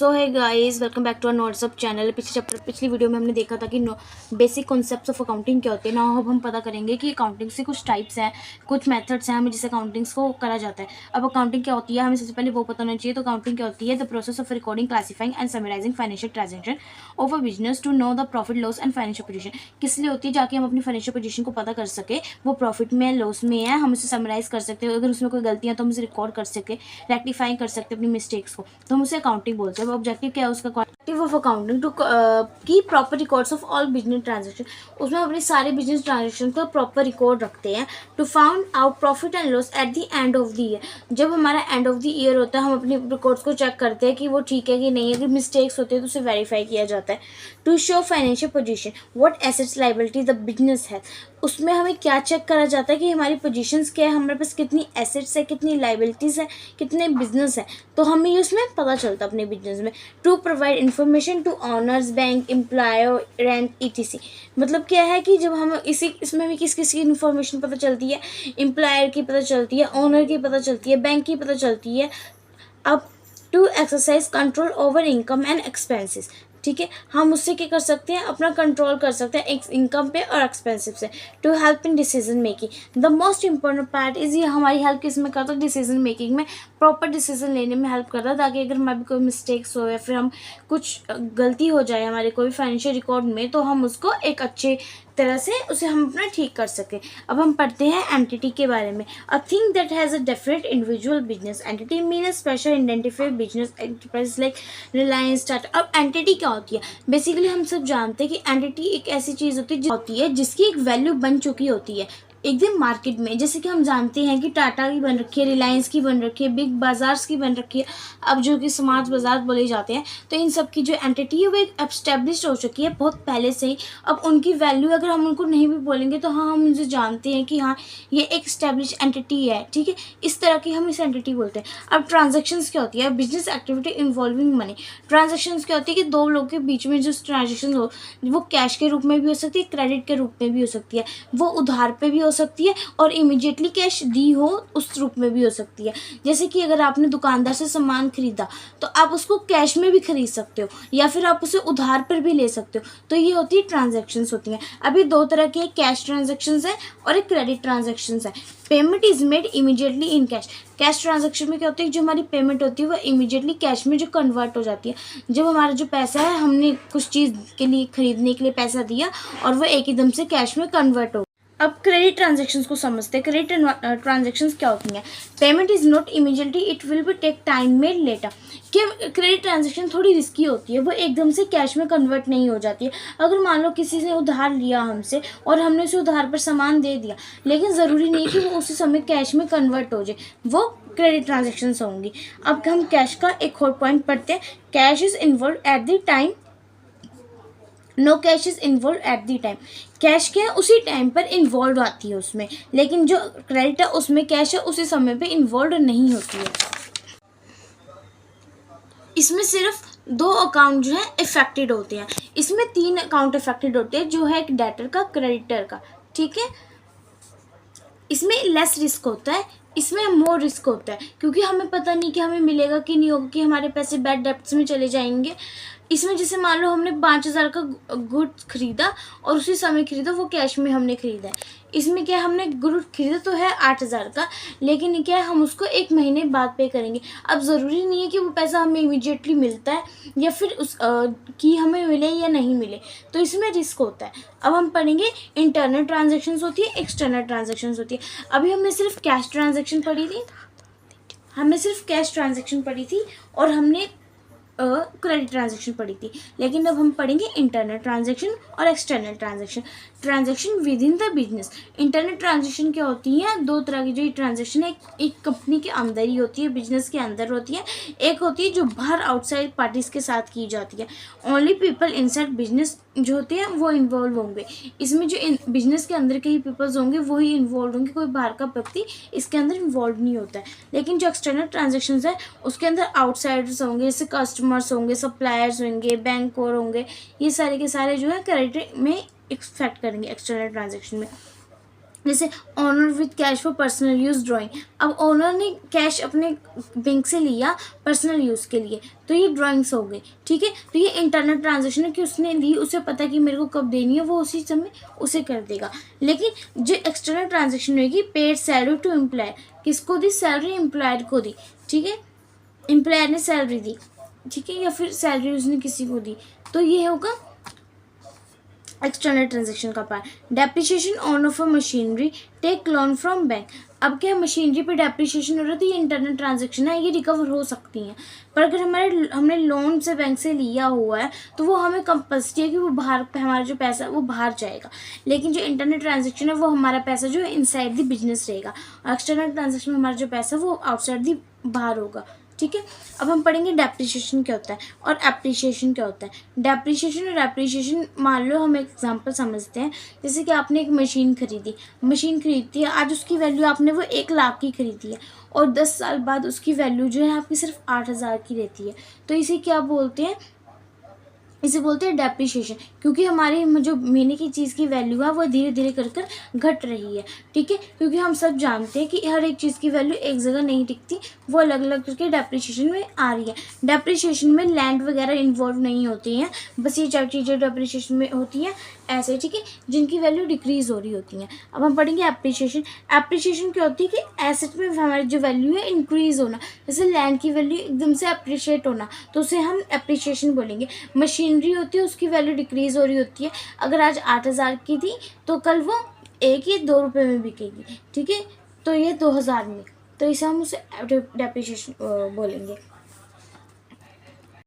सो है guys, welcome back to our Notesup channel. पिछली video में हमने देखा था कि बेसिक कॉन्सेप्ट्स ऑफ अकाउंटिंग क्या होते हैं। नाउ अब हम पता करेंगे कि अकाउंटिंग से कुछ टाइप्स हैं, कुछ मेथड्स हैं हमें जिससे अकाउंटिंग्स को करा जाता है। अब अकाउंटिंग क्या होती है हमें सबसे पहले वो पता होना चाहिए। तो अकाउंटिंग क्या होती है? The process of recording, classifying and summarising financial transaction of a business to know the profit, loss and financial position. किस लिए होती है? जाके हम अपनी फाइनेंशियल पोजीशन को पता कर सके, वो प्रॉफिट में लॉस में है, हम उसे समराइज कर सकते हैं। अगर उसमें कोई गलतियाँ तो हम उसे रिकॉर्ड कर सके, रेक्टिफाई कर सकते हैं अपनी मिस्टेक्स को, तो हम उसे अकाउंटिंग बोलते हैं। ऑब्जेक्टिव क्या है उसका? Objective of accounting to keep proper records of all business transaction. उसमें हम अपने सारे बिजनेस ट्रांजेक्शन का प्रॉपर रिकॉर्ड रखते हैं। To found out profit and loss at the end of the year. जब हमारा एंड ऑफ द ईयर होता है हम अपने रिकॉर्ड्स को चेक करते हैं कि वो ठीक है कि नहीं है। अगर मिस्टेक्स होते हैं तो उसे वेरीफाई किया जाता है। To show financial position, what assets liability the business है। उसमें हमें क्या चेक करा जाता है कि हमारी पोजीशंस क्या है, हमारे पास कितनी एसेट्स है, कितनी लायबिलिटीज़ है, कितने बिजनेस है, तो हमें उसमें पता चलता है अपने बिजनेस में। To provide information to owners, bank employer, rent ETC. मतलब क्या है कि जब हम इसमें हमें किस किस की इन्फॉर्मेशन पता चलती है? एम्प्लॉयर की पता चलती है, ऑनर की पता चलती है, बैंक की पता चलती है। अब to exercise control over income and expenses. ठीक है, हम उससे क्या कर सकते हैं? अपना कंट्रोल कर सकते हैं इनकम पे और एक्सपेंसिव से। To help in decision making, the most important part is ये हमारी हेल्प किस में करता है? डिसीजन मेकिंग में, प्रॉपर डिसीजन लेने में हेल्प करता है, ताकि अगर हमारी कोई मिस्टेक्स हो या फिर हम कुछ गलती हो जाए हमारे कोई फाइनेंशियल रिकॉर्ड में, तो हम उसको एक अच्छे तरह से उसे हम अपना ठीक कर सकें। अब हम पढ़ते हैं एंटिटी के बारे में। A thing that has a definite individual business entity mean a special identified business enterprise like Reliance, Tata. अब एंटिटी क्या होती है? बेसिकली हम सब जानते हैं कि एंटिटी एक ऐसी चीज़ होती है जिसकी एक वैल्यू बन चुकी होती है एकदम मार्केट में। जैसे कि हम जानते हैं कि टाटा की बन रखी है, रिलायंस की बन रखी है, बिग बाजार्स की बन रखी है, अब जो कि स्मार्ट बाजार बोले जाते हैं। तो इन सब की जो एंटिटी है वो एक एस्टेब्लिश हो चुकी है बहुत पहले से ही। अब उनकी वैल्यू अगर हम उनको नहीं भी बोलेंगे तो हाँ, हम उनसे जानते हैं कि हाँ ये एक एस्टेब्लिश एंटिटी है। ठीक है, इस तरह की हम इस एंटिटी बोलते हैं। अब ट्रांजेक्शन्स क्या होती है? Business activity involving money. Transactions क्या होती है कि दो लोगों के बीच में जो ट्रांजेक्शन हो, वो कैश के रूप में भी हो सकती है, क्रेडिट के रूप में भी हो सकती है, वो उधार पे भी हो सकती है, और इमीडिएटली कैश दी हो उस रूप में भी हो सकती है। जैसे कि अगर आपने दुकानदार से सामान खरीदा तो आप उसको कैश में भी खरीद सकते हो, या फिर आप उसे उधार पर भी ले सकते हो। तो ये होती है ट्रांजेक्शन्स होती हैं। अभी दो तरह के कैश ट्रांजेक्शन्स है और एक क्रेडिट ट्रांजेक्शन्स है। Payment is made immediately in cash. Cash transaction में क्या होता है? जो हमारी पेमेंट होती है वो इमीडिएटली कैश में जो कन्वर्ट हो जाती है। जब हमारा जो पैसा है, हमने कुछ चीज़ के लिए खरीदने के लिए पैसा दिया और वो एक एकदम से कैश में कन्वर्ट हो। अब क्रेडिट ट्रांजेक्शन्स को समझते हैं। क्रेडिट ट्रांजेक्शन्स क्या होती हैं? Payment is not immediately, it will be take time made later. कि क्रेडिट ट्रांजेक्शन थोड़ी रिस्की होती है, वो एकदम से कैश में कन्वर्ट नहीं हो जाती है। अगर मान लो किसी ने उधार लिया हमसे और हमने उसे उधार पर सामान दे दिया, लेकिन ज़रूरी नहीं कि वो उसी समय कैश में कन्वर्ट हो जाए, वो क्रेडिट ट्रांजेक्शन्स होंगी। अब हम कैश का एक और पॉइंट पढ़ते हैं। Cash is involve at the time, no cash is involve at the time. Cash क्या है? उसी टाइम पर इन्वॉल्व आती है उसमें, लेकिन जो क्रेडिट है उसमें कैश है उसी समय पे इन्वॉल्व नहीं होती है। इसमें सिर्फ दो अकाउंट जो है इफेक्टेड होते हैं। इसमें तीन अकाउंट इफेक्टेड होते हैं, जो है एक डेटर का, क्रेडिटर का। ठीक है, इसमें लेस रिस्क होता है, इसमें मोर रिस्क होता है, क्योंकि हमें पता नहीं कि हमें मिलेगा कि नहीं होगा, कि हमारे पैसे बैड डेब्ट्स में चले जाएंगे। इसमें जैसे मान लो हमने 5,000 का गुड्स खरीदा और उसी समय खरीदा, वो कैश में हमने खरीदा है। इसमें क्या, हमने गुड खरीदा तो है 8,000 का, लेकिन क्या है, हम उसको 1 महीने बाद पे करेंगे। अब ज़रूरी नहीं है कि वो पैसा हमें इमीडिएटली मिलता है या फिर कि हमें मिले या नहीं मिले, तो इसमें रिस्क होता है। अब हम पढ़ेंगे इंटरनल ट्रांजेक्शन्स होती है, एक्सटर्नल ट्रांजेक्शन्स होती है। अभी हमने सिर्फ कैश ट्रांजेक्शन पढ़ी थी, और हमने क्रेडिट ट्रांजेक्शन पढ़ी थी। लेकिन अब हम पढ़ेंगे इंटरनल ट्रांजेक्शन और external transaction with in the business. Internal transaction क्या होती है? दो तरह की जो ट्रांजेक्शन है, एक कंपनी के अंदर ही होती है, बिजनेस के अंदर होती है। एक होती है जो बाहर आउटसाइड पार्टीज के साथ की जाती है। ओनली पीपल इनसाइड बिजनेस जो होते हैं वो इन्वॉल्व होंगे। इसमें जो बिजनेस के अंदर के ही पीपल्स होंगे वो ही इन्वॉल्व होंगे, कोई बाहर का व्यक्ति इसके अंदर इन्वॉल्व नहीं होता है। लेकिन जो एक्सटर्नल ट्रांजेक्शन्स है उसके अंदर आउटसाइडर्स होंगे, जैसे कस्टमर्स होंगे, सप्लायर्स होंगे, बैंक और होंगे, ये सारे के सारे जो है क्रेडिट में इफेक्ट करेंगे एक्सटर्नल ट्रांजेक्शन में। जैसे owner with cash for personal use drawing. अब ऑनर ने कैश अपने बैंक से लिया पर्सनल यूज़ के लिए, तो ये ड्राइंग्स हो गई, ठीक है। तो ये इंटरनल ट्रांजेक्शन है कि उसने ली, उसे पता कि मेरे को कब देनी है, वो उसी समय उसे कर देगा। लेकिन जो एक्सटर्नल ट्रांजेक्शन होगी, पेड सैलरी टू एम्प्लॉय, किसको दी? सैलरी एम्प्लॉयर को दी, ठीक है। एम्प्लॉयर ने सैलरी दी, ठीक है, या फिर सैलरी उसने किसी को दी, तो ये होगा एक्सटर्नल ट्रांजेक्शन का part. Depreciation on of a machinery, take loan from bank. अब क्या मशीनरी पे डेप्रिसिएशन हो रहा है, तो ये इंटरनल ट्रांजेक्शन है, ये रिकवर हो सकती हैं। पर अगर हमने लोन से बैंक से लिया हुआ है, तो वो हमें कंपल्सरी है कि वो बाहर, हमारा जो पैसा है वो बाहर जाएगा। लेकिन जो इंटरनल ट्रांजेक्शन है, वो हमारा पैसा जो है इनसाइड द बिजनेस रहेगा, और एक्सटर्नल ट्रांजेक्शन में हमारा जो पैसा है वो आउटसाइड द बाहर होगा, ठीक है। अब हम पढ़ेंगे डेप्रिसिएशन क्या होता है और एप्रिसिएशन क्या होता है। डेप्रिसिएशन और एप्रिसिएशन, मान लो हम एक एग्जांपल समझते हैं, जैसे कि आपने एक मशीन खरीदी है, आज उसकी वैल्यू आपने वो 1 लाख की खरीदी है, और 10 साल बाद उसकी वैल्यू जो है आपकी सिर्फ 8,000 की रहती है, तो इसे क्या बोलते हैं? इसे बोलते हैं डेप्रिसिएशन, क्योंकि हमारी जो महीने की चीज़ की वैल्यू है वो धीरे धीरे कर कर घट रही है, ठीक है। क्योंकि हम सब जानते हैं कि हर एक चीज़ की वैल्यू एक जगह नहीं टिकती, वो अलग अलग करके डेप्रिसिएशन में आ रही है। डेप्रिसिएशन में लैंड वगैरह इन्वॉल्व नहीं होती हैं, बस ये चार चीज़ें डेप्रिसिएशन में होती हैं ऐसे, ठीक है, जिनकी वैल्यू डिक्रीज हो रही होती हैं। अब हम पढ़ेंगे एप्रिसिएशन। एप्रिसिएशन क्या होती है कि एसेट में हमारी जो वैल्यू है इंक्रीज होना, जैसे लैंड की वैल्यू एकदम से अप्रिशिएट होना, तो उसे हम एप्रिसिएशन बोलेंगे। मशीनरी होती है, उसकी वैल्यू डिक्रीज हो रही होती है, अगर आज 8,000 की थी तो कल वो 1 या 2 रुपये में बिकेगी, ठीक है, तो ये 2,000 में, तो इसे हम उसे डेप्रिसिएशन बोलेंगे।